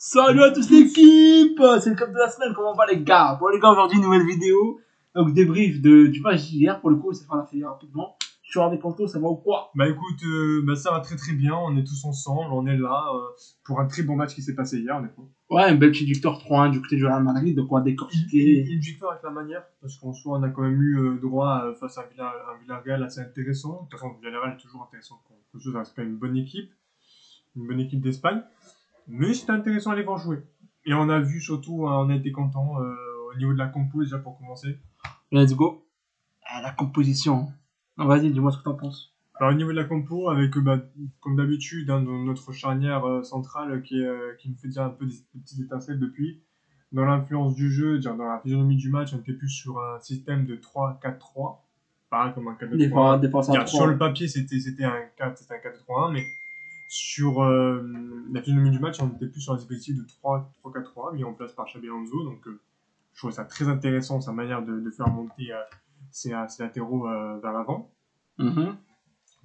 Salut à tous l'équipe. C'est le cap de la semaine, comment va les gars? Bon les gars, aujourd'hui nouvelle vidéo. Donc débrief du match d'hier, pour le coup, c'est fait, on a fait rapidement. Je suis des potos, ça va ou quoi? Bah écoute, ça va très très bien, on est tous ensemble, on est là pour un très bon match qui s'est passé hier, honnêtement. Ouais, une belle petite victoire 3-1 du côté du Real Madrid, donc on va décortiquer. Une victoire avec la manière, parce qu'en soi on a quand même eu droit face à un Villarreal assez intéressant. De toute façon, Villarreal est toujours intéressant quand ça reste quand même une bonne équipe d'Espagne. Mais c'était intéressant à les voir jouer. Et on a vu surtout, on a été content au niveau de la compo déjà pour commencer. Let's go. La composition. Non, vas-y, dis-moi ce que t'en penses. Alors, au niveau de la compo, avec, comme d'habitude, hein, notre charnière centrale qui nous fait déjà un peu des petites étincelles depuis. Dans l'influence du jeu, dans la physionomie du match, on était plus sur un système de 3-4-3, pas comme un 4-2-3-1. Défense à Sur 3. le papier, c'était un 4-2-3-1, mais sur la physionomie du match, on était plus sur un dispositif de 3-4-3, mis en place par Xabi Alonso. Donc, je trouvais ça très intéressant, sa manière de faire monter ses latéraux vers l'avant.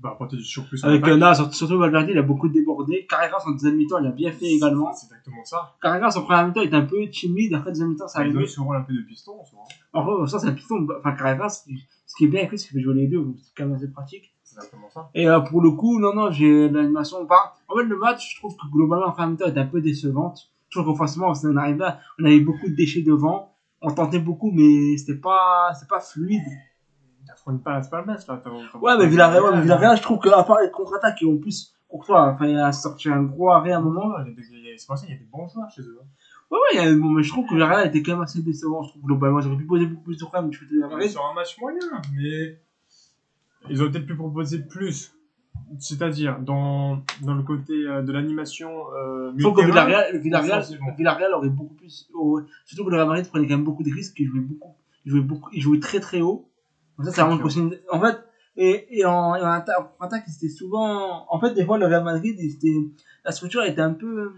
Bah, apporter du surplus en Avec attaque. surtout Valverde, il a beaucoup débordé. Carreras en deuxième mi-temps, il a bien fait également. C'est exactement ça. Carreras en première mi-temps était un peu timide, après deuxième mi-temps, ça Ils allait ont mieux. ce rôle un peu de piston en soi. En fait, ça, c'est un piston. Enfin, Carreras, ce qui est bien avec lui, c'est qu'il peut jouer les deux, donc c'est quand même assez pratique. C'est exactement ça. Et pour le coup, non, j'ai l'animation. Enfin, en fait, le match, je trouve que globalement, en fin de mi-temps, était un peu décevante. Je trouve qu'offensivement, on arrive là, on avait beaucoup de déchets devant. On tentait beaucoup, mais c'était pas fluide. T'affrontes pas Las Palmas là. Ouais, mais Villarreal, je trouve qu'à part les contre-attaques qui ont plus Courtois, enfin, il a sorti un gros arrêt à un moment. C'est pour ça qu'il y a des bons joueurs chez eux. Ouais, bon, mais je trouve que Villarreal était quand même assez décevant. Je trouve globalement, j'aurais pu poser beaucoup plus de problèmes du côté de Villarreal. Sur un match moyen, mais ils auraient peut-être pu proposer plus. C'est-à-dire, dans le côté de l'animation. Je trouve que Villarreal aurait beaucoup plus. Surtout que le Real Madrid prenait quand même beaucoup de risques, il jouait très très haut. Donc ça, c'est vraiment possible. En fait, en attaque, c'était souvent. En fait, des fois, le Real Madrid, la structure était un peu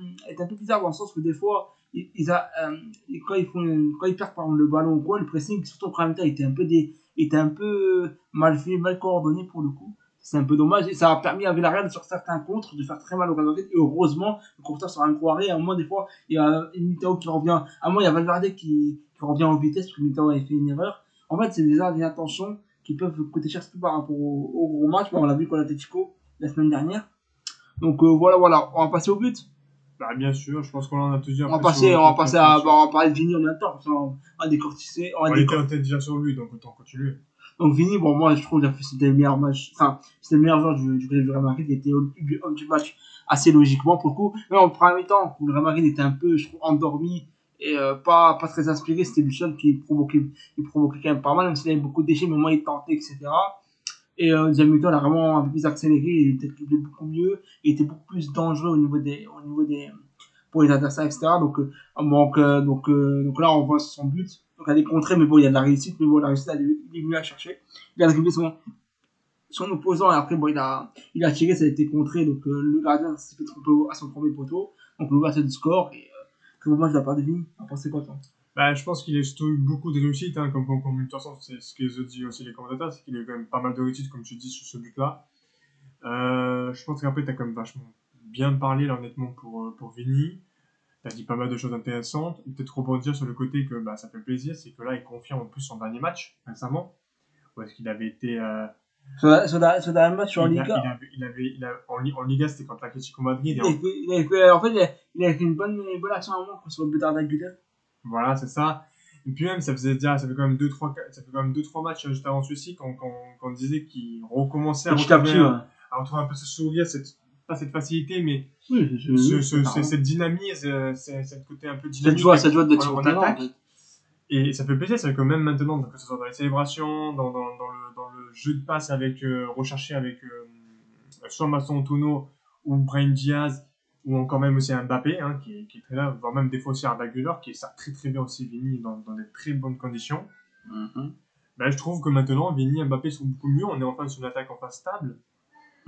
bizarre dans le sens où des fois, quand ils perdent par exemple le ballon ou quoi, le pressing, surtout au premier temps, était un peu mal fait, mal coordonné pour le coup. C'est un peu dommage et ça a permis à Villarreal sur certains contres de faire très mal au Real Madrid. Et heureusement, le compteur sur un gros arrêt. À un moment, des fois, il y a Militao qui revient. À un moment, il y a Valverde qui revient en vitesse parce que Militao avait fait une erreur. En fait, c'est des intentions qui peuvent coûter cher surtout par rapport au gros match. Bon, on l'a vu contre l'Atletico la semaine dernière. Donc voilà, on va passer au but. Bah, bien sûr, je pense qu'on en a tout dit. On va parler de Vini en même temps. On va décortiquer. On était en tête déjà sur lui, donc autant continuer. Donc Vini, bon, moi je trouve que c'était le meilleur match, enfin c'était le meilleur joueur du Real Madrid, il était homme du match assez logiquement pour le coup. Mais en premier temps, le Real Madrid était un peu, je trouve, endormi et pas très inspiré. C'était le seul qui provoquait quand même pas mal, même s'il avait beaucoup de déchets, mais au moins il tentait, etc. Et deuxième mi-temps, il a vraiment un peu plus accéléré, il était beaucoup mieux, il était beaucoup plus dangereux au niveau des pour les adversaires, etc. Donc là on voit son but. Donc, elle est contrée, mais bon, il y a de la réussite. Mais bon, la réussite, il est venu la chercher. Il a dribblé son opposant. Et après, bon, il a tiré, ça a été contré. Donc, le gardien s'est fait tromper à son premier poteau. Donc, l'ouverture du score. Et très bon match de la part de Vini. On pensait quoi, toi? Bah, je pense qu'il a surtout eu beaucoup de réussite, hein, comme de toute façon, c'est ce qu'ils ont dit aussi les commentateurs, c'est qu'il a eu quand même pas mal de réussite, comme tu dis, sur ce but-là. Je pense qu'après, tu as quand même vachement bien parlé, là, honnêtement, pour Vini. Tu as dit pas mal de choses intéressantes. Peut-être rebondir sur le côté que ça fait plaisir, c'est que là, il confirme en plus son dernier match, récemment, où est-ce qu'il avait été. Sur le dernier match en Liga. En Liga, c'était contre l'Atlético Madrid. Il avait fait une bonne action à un moment sur le but d'Arda. Voilà, c'est ça. Et puis même, ça fait quand même 2-3 matchs juste avant celui-ci qu'on disait qu'il recommençait à retrouver un peu ce sourire, pas cette facilité, mais cette dynamisme, cette côté un peu dynamique. Ça doit être en attaque. Et ça fait plaisir, c'est que même maintenant, que ce soit dans les célébrations, dans le jeu de passe recherché avec soit Masson Antuno ou Brahim Diaz, ou encore même aussi un Mbappé, hein, qui est très là, voire même des fois aussi Arda Güler, qui sert très très bien aussi Vini dans des très bonnes conditions. Je trouve que maintenant, Vini et Mbappé sont beaucoup mieux, on est enfin sur une attaque enfin stable.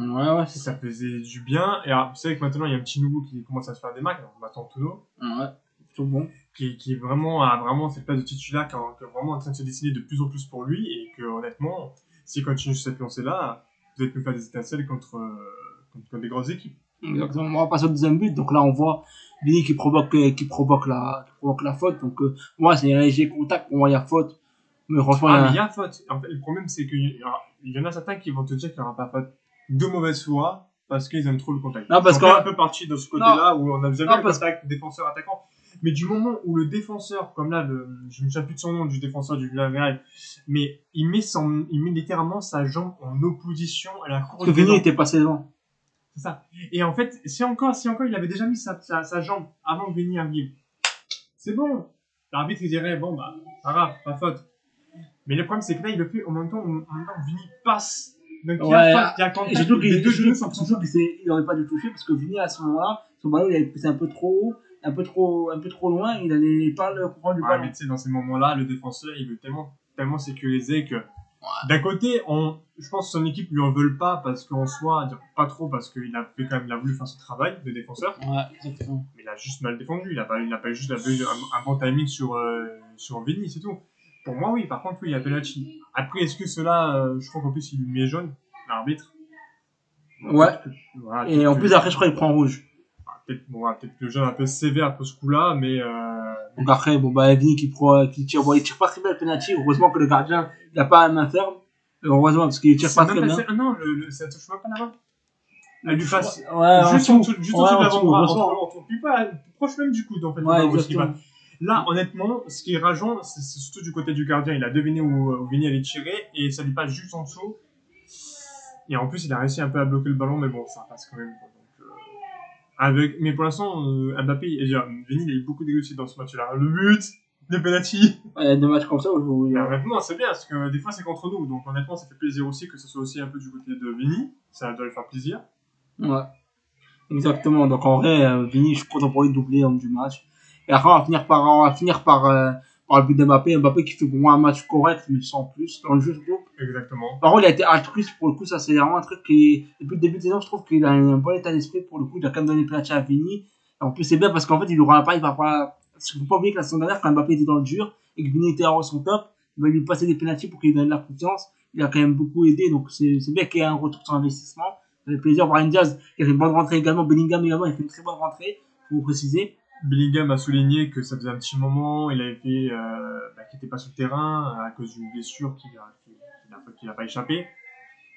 Ouais, ça faisait du bien. Et alors, c'est vrai que maintenant, il y a un petit nouveau qui commence à se faire des marques, Masson Antuno. Ouais, tout bon. Qui a vraiment cette place de titulaire qui est vraiment en train de se dessiner de plus en plus pour lui, et que honnêtement, s'il continue sur cette lancée-là, vous allez plus faire des étincelles contre des grosses équipes. Exactement. On va passer au deuxième but. Donc là, on voit Vini qui provoque la faute. Donc, moi, c'est un léger contact. Pour moi, il y a faute. Mais franchement, mais il y a faute. En fait, le problème, c'est qu'il y en a certains qui vont te dire qu'il n'y aura pas faute de mauvaise foi parce qu'ils aiment trop le contact. Non, parce on fait un peu partie de ce côté-là où on a jamais le contact défenseur-attaquant. Mais du moment où le défenseur, comme là, je ne me souviens plus de son nom, du défenseur du Villarreal, mais il met littéralement sa jambe en opposition à la course. Parce que Vini était passé devant. C'est ça. Et en fait, si encore il avait déjà mis sa jambe avant que Vini arrive, c'est bon. L'arbitre, il dirait, bon, bah, pas grave, pas faute. Mais le problème, c'est que là, il le fait en même temps où Vini passe. Donc, il y a contact. Surtout qu'il n'aurait pas dû toucher parce que Vini, à ce moment-là, son ballon, il avait poussé un peu trop haut, un peu trop loin, il n'allait pas le comprendre du ballon. Mais tu sais, dans ces moments-là, le défenseur, il veut tellement sécuriser que d'un côté, je pense que son équipe lui en veut pas parce qu'en soi, pas trop parce qu'il a voulu faire son travail de défenseur. Ouais, exactement. Mais il a juste mal défendu. Il a pas juste un bon timing sur Vini, c'est tout. Pour moi, oui. Par contre, oui, il y a penalty. Après, est-ce que cela, je crois qu'en plus, il lui met jaune, l'arbitre. Ouais. Et en plus, après, je crois qu'il prend rouge. Peut-être le jaune un peu sévère pour ce coup-là, mais. Donc après, Vini qui tire, il tire pas très bien le penalty. Heureusement que le gardien, il n'a pas la main ferme. Heureusement, parce qu'il tire pas très bien. Non, ça touche même pas la main. Elle lui passe juste en dessous de l'avant-bras, puis pas proche même du coude en fait. Ouais, là, honnêtement, ce qui est rageant, c'est surtout du côté du gardien. Il a deviné où Vini allait tirer et ça lui passe juste en dessous. Et en plus, il a réussi un peu à bloquer le ballon, mais bon, ça passe quand même. Donc, mais pour l'instant, Mbappé, Vini, il a eu beaucoup de réussite dans ce match-là. Le but, le penalty. Ouais, des matchs comme ça où honnêtement, c'est bien parce que des fois, c'est contre nous. Donc, honnêtement, ça fait plaisir aussi que ce soit aussi un peu du côté de Vini. Ça doit lui faire plaisir. Ouais, exactement. Donc en vrai, Vini, je suis content pour lui de doubler homme du match. Et après, on va finir par le but d'Mbappé. Mbappé qui fait pour moi un match correct, mais sans plus dans le jeu. Exactement. Par contre, il a été altruiste pour le coup. Ça, c'est vraiment un truc qui, depuis le début de saison, je trouve qu'il a un bon état d'esprit pour le coup. Il a quand même donné le penalty à Vini. Et en plus, c'est bien parce qu'en fait, il aura pas, il va pas. Parce qu'il faut pas oublier que la saison dernière, quand Mbappé était dans le dur et que Vini était à son top, il va lui passer des penalties pour qu'il donne de la confiance. Il a quand même beaucoup aidé. Donc c'est bien qu'il y ait un retour sur investissement. Ça fait plaisir. Brahim Diaz, il a fait une bonne rentrée également. Bellingham également, il a fait une très bonne rentrée, faut préciser. Bellingham a souligné que ça faisait un petit moment, il avait fait qu'il n'était pas sur le terrain à cause d'une blessure qu'il n'a pas échappé.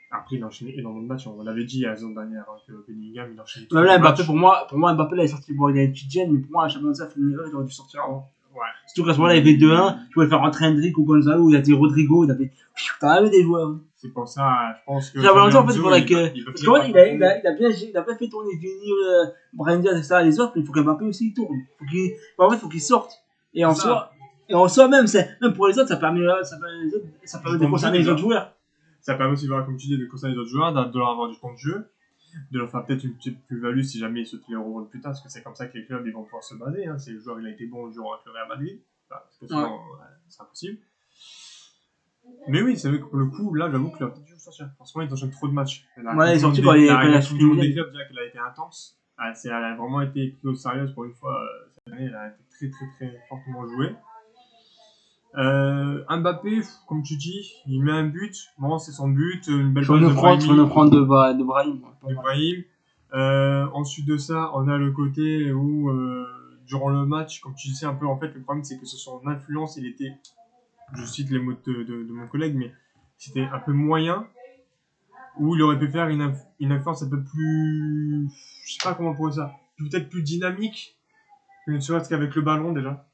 Après, il a enchaîné énormément de matchs. On l'avait dit la saison dernière que Bellingham, il enchaînait tout. Là, Mbappé, pour moi, Mbappé, là, il est sorti. Bon, il a une petite gêne, mais pour moi, à chaque fois, ça fait une erreur, il aurait dû sortir avant. Ouais. Surtout qu'à ce moment-là, il y avait 2-1. Tu pouvais faire rentrer Hendrick ou Gonzalo, il a dit Rodrigo, il avait. T'as avait des joueurs. C'est pour ça, je pense que. J'avais longtemps, en fait, il faudrait que. Parce qu'en fait, il a bien fait tourner Vini, Brahim Diaz, etc. Les autres, mais il faut qu'Mbappé aussi il tourne. En fait, il faut qu'il sorte. Et en soi, même pour les autres, ça permet de concerner les autres joueurs. Ça permet aussi, comme tu dis, de concerner les autres joueurs, de leur avoir du temps de jeu, de leur faire peut-être une petite plus-value si jamais ils se les revendent plus tard, parce que c'est comme ça que les clubs ils vont pouvoir se baser. Hein. Si le joueur il a été bon durant le Real Madrid, parce que sinon c'est impossible. Mais oui, c'est vrai que pour le coup, là, j'avoue qu'il a peut-être dû sortir. Franchement, il enchaîne trop de matchs. Ouais, il est sorti quand il a des clubs dire qu'elle a été intense. Elle a vraiment été plutôt sérieuse pour une fois cette année. Elle a été très, très, très fortement jouée. Mbappé, comme tu dis, il met un but. Bon, c'est son but. Une belle passe de prendre de Brahim. Ensuite de ça, on a le côté où, durant le match, comme tu disais un peu, en fait, le problème, c'est que son influence, il était, je cite les mots de mon collègue, mais c'était un peu moyen, où il aurait pu faire une influence un peu plus, je sais pas comment on pourrait ça, peut-être plus dynamique, ne serait-ce qu'avec le ballon déjà.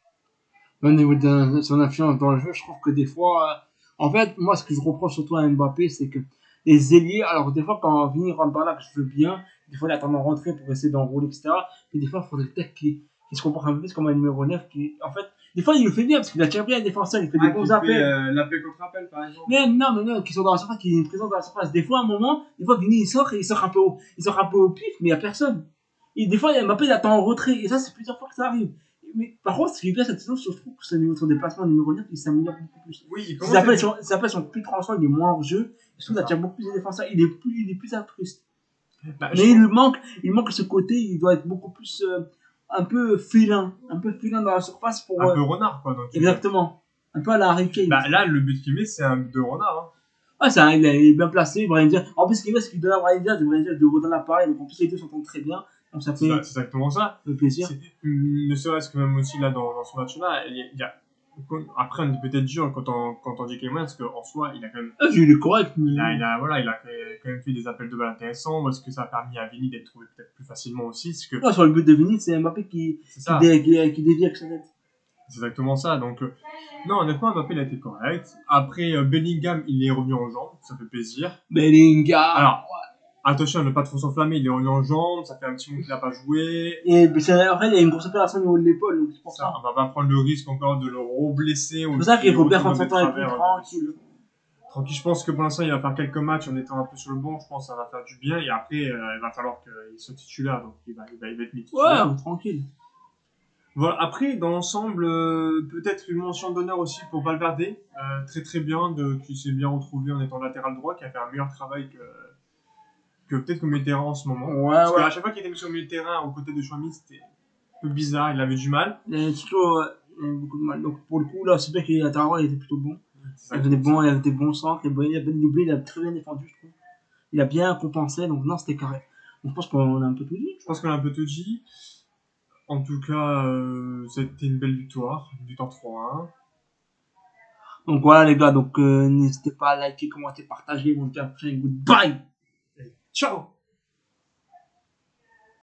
Au niveau de son influence dans le jeu, je trouve que des fois, en fait, moi, ce que je reproche surtout à Mbappé, c'est que les ailiers, alors des fois, quand Vini rentre par là, que je veux bien, des fois, il attend d'en rentrer pour essayer d'enrouler, etc. Mais des fois, il faudrait peut-être qu'il se comporte un peu plus comme un numéro 9 qui, en fait, des fois, il le fait bien parce qu'il attire bien les défenseurs, il fait des bons appels. L'appel contre-appel, par exemple. Mais non, qui sont dans la surface, qui ont une présence dans la surface. Des fois, à un moment, Vini, il sort un peu haut. Il sort un peu au pif, mais il n'y a personne. Et des fois, Mbappé, il attend en retrait. Et ça, c'est plusieurs fois que ça arrive. Mais par contre, ce qui est bien cette saison, je trouve que c'est au niveau de son déplacement numéro 9, il s'améliore beaucoup plus. Oui, ses appels sont plus tranchants, il est moins hors jeu. Je trouve qu'il attire beaucoup plus de défenseurs, il est plus altruiste. Mais il manque ce côté, il doit être beaucoup plus un peu félin dans la surface pour. Un peu renard, quoi. Donc, exactement. Un peu à la Harry Kane. Là, le but qu'il met, c'est un but de renard. Hein. Il est bien placé, Brahim Diaz. En plus, ce qu'il met, c'est qu'il donne à Brahim Diaz de redonner l'appareil. Donc en plus, les deux s'entendent très bien. Ça C'est fait exactement ça. plaisir. Ne serait-ce que même aussi là dans ce match-là, après on est peut-être dur quand on dit Clément, parce qu'en soi, il a quand même. Il est correct, mais. Il a quand même fait des appels de balles intéressants, parce que ça a permis à Vini d'être trouvé peut-être plus facilement aussi. Parce que, Sur le but de Vini, c'est Mbappé qui dévie avec sa tête. C'est exactement ça. Donc, non, honnêtement, Mbappé il a été correct. Après, Bellingham, il est revenu en jambes, ça fait plaisir. Bellingham. Alors, attention à ne pas trop s'enflammer, il est revenu en jambes, ça fait un petit moment qu'il n'a pas joué. Et en fait, il y a une grosse opération au niveau de l'épaule, donc c'est pour ça. On va pas prendre le risque encore de le re-blesser. C'est pour ça qu'il faut bien prendre son temps avec lui, tranquille. Tranquille, je pense que pour l'instant, il va faire quelques matchs en étant un peu sur le banc. Je pense que ça va faire du bien. Et après, il va falloir qu'il soit titulaire. Donc, il va être mis titulaire. Ouais, tranquille. Voilà. Après, dans l'ensemble, peut-être une mention d'honneur aussi pour Valverde. Très très bien, qui s'est bien retrouvé en étant latéral droit, qui a fait un meilleur travail que peut-être que Mitterrand en ce moment. Ouais, parce qu'à chaque fois qu'il était mis sur le milieu de terrain aux côtés de Chouamini, c'était un peu bizarre, il avait du mal. Il avait beaucoup de mal. Donc pour le coup, là, c'est bien qu'il était droit, il était plutôt bon. Il avait des bons centres, il avait doublé, il a très bien défendu, je trouve. Il a bien compensé, donc non, c'était carré. Donc je pense qu'on a un peu tout dit. Je pense qu'on a un peu tout dit. En tout cas, c'était une belle victoire 3-1. Donc voilà les gars, donc n'hésitez pas à liker, commenter, partager. On se dit à la prochaine, goodbye. Et ciao.